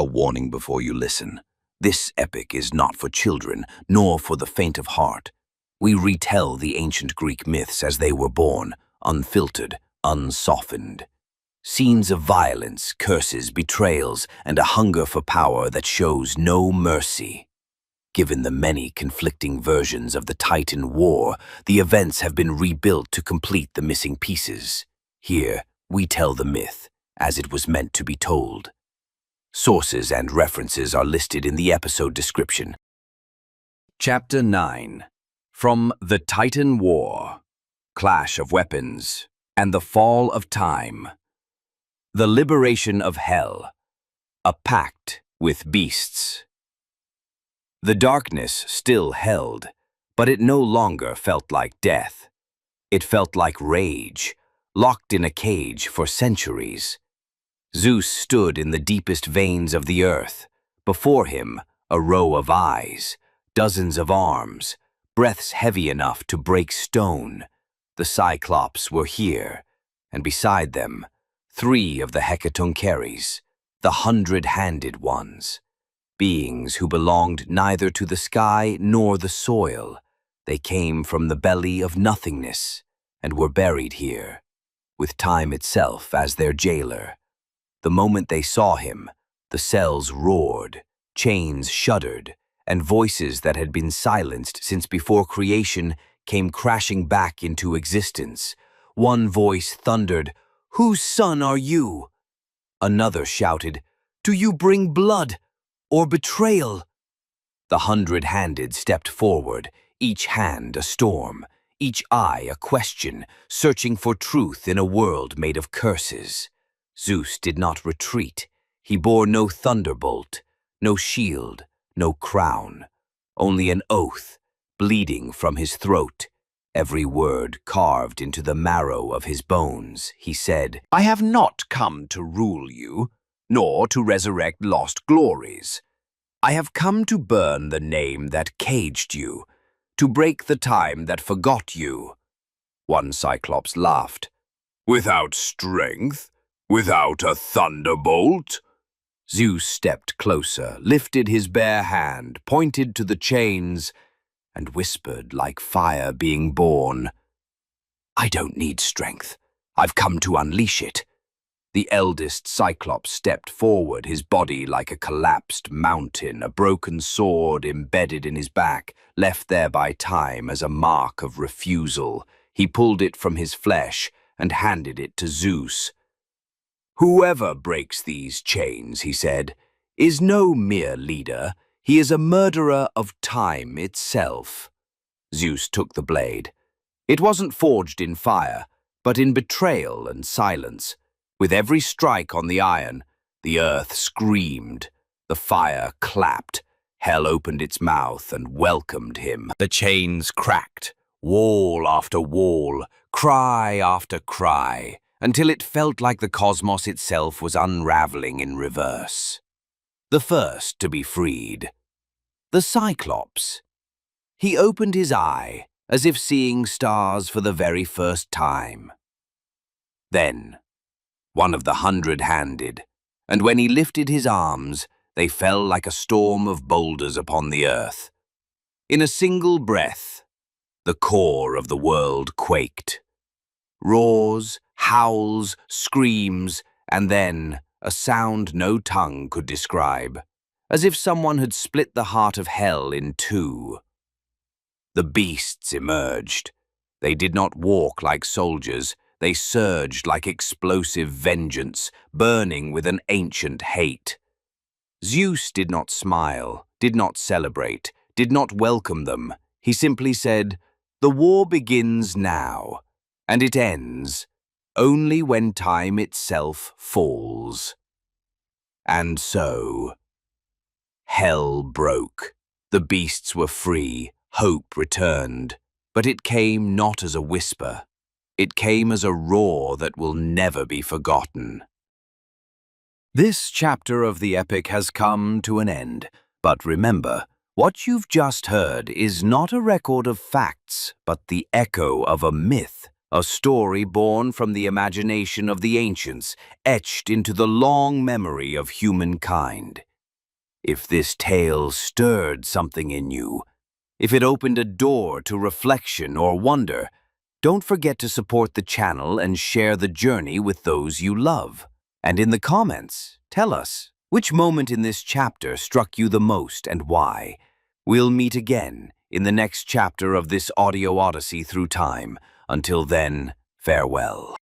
warning before you listen. This epic is not for children, nor for the faint of heart. We retell the ancient Greek myths as they were born, unfiltered, unsoftened. Scenes of violence, curses, betrayals, and a hunger for power that shows no mercy. Given the many conflicting versions of the Titan War, the events have been rebuilt to complete the missing pieces. Here, we tell the myth as it was meant to be told. Sources and references are listed in the episode description. Chapter 9. From the Titan War, Clash of Weapons, and the Fall of Time. The Liberation of Hell, a pact with beasts. The darkness still held, but it no longer felt like death. It felt like rage, locked in a cage for centuries. Zeus stood in the deepest veins of the earth. Before him, a row of eyes, dozens of arms, breaths heavy enough to break stone. The Cyclops were here, and beside them, 3 of the Hecatoncheires, the 100-handed ones. Beings who belonged neither to the sky nor the soil. They came from the belly of nothingness, and were buried here, with time itself as their jailer. The moment they saw him, the cells roared, chains shuddered, and voices that had been silenced since before creation came crashing back into existence. One voice thundered, "Whose son are you?" Another shouted, "Do you bring blood or betrayal?" The 100-handed stepped forward, each hand a storm, each eye a question, searching for truth in a world made of curses. Zeus did not retreat. He bore no thunderbolt, no shield, no crown, only an oath, bleeding from his throat, every word carved into the marrow of his bones. He said, "I have not come to rule you, nor to resurrect lost glories. I have come to burn the name that caged you, to break the time that forgot you." One Cyclops laughed. "Without strength? Without a thunderbolt?" Zeus stepped closer, lifted his bare hand, pointed to the chains, and whispered like fire being born, "I don't need strength. I've come to unleash it." The eldest Cyclops stepped forward, his body like a collapsed mountain, a broken sword embedded in his back, left there by time as a mark of refusal. He pulled it from his flesh and handed it to Zeus. "Whoever breaks these chains," he said, "is no mere leader. He is a murderer of time itself." Zeus took the blade. It wasn't forged in fire, but in betrayal and silence. With every strike on the iron, the earth screamed. The fire clapped. Hell opened its mouth and welcomed him. The chains cracked, wall after wall, cry after cry, until it felt like the cosmos itself was unraveling in reverse. The first to be freed. The Cyclops. He opened his eye, as if seeing stars for the very first time. Then, one of the 100-handed, and when he lifted his arms, they fell like a storm of boulders upon the earth. In a single breath, the core of the world quaked. Roars, howls, screams, and then a sound no tongue could describe, as if someone had split the heart of hell in two. The beasts emerged. They did not walk like soldiers. They surged like explosive vengeance, burning with an ancient hate. Zeus did not smile, did not celebrate, did not welcome them. He simply said, "The war begins now, and it ends only when time itself falls." And so, hell broke. The beasts were free, hope returned, but it came not as a whisper. It came as a roar that will never be forgotten. This chapter of the epic has come to an end, but remember, what you've just heard is not a record of facts, but the echo of a myth, a story born from the imagination of the ancients, etched into the long memory of humankind. If this tale stirred something in you, if it opened a door to reflection or wonder, don't forget to support the channel and share the journey with those you love. And in the comments, tell us which moment in this chapter struck you the most and why. We'll meet again in the next chapter of this audio odyssey through time. Until then, farewell.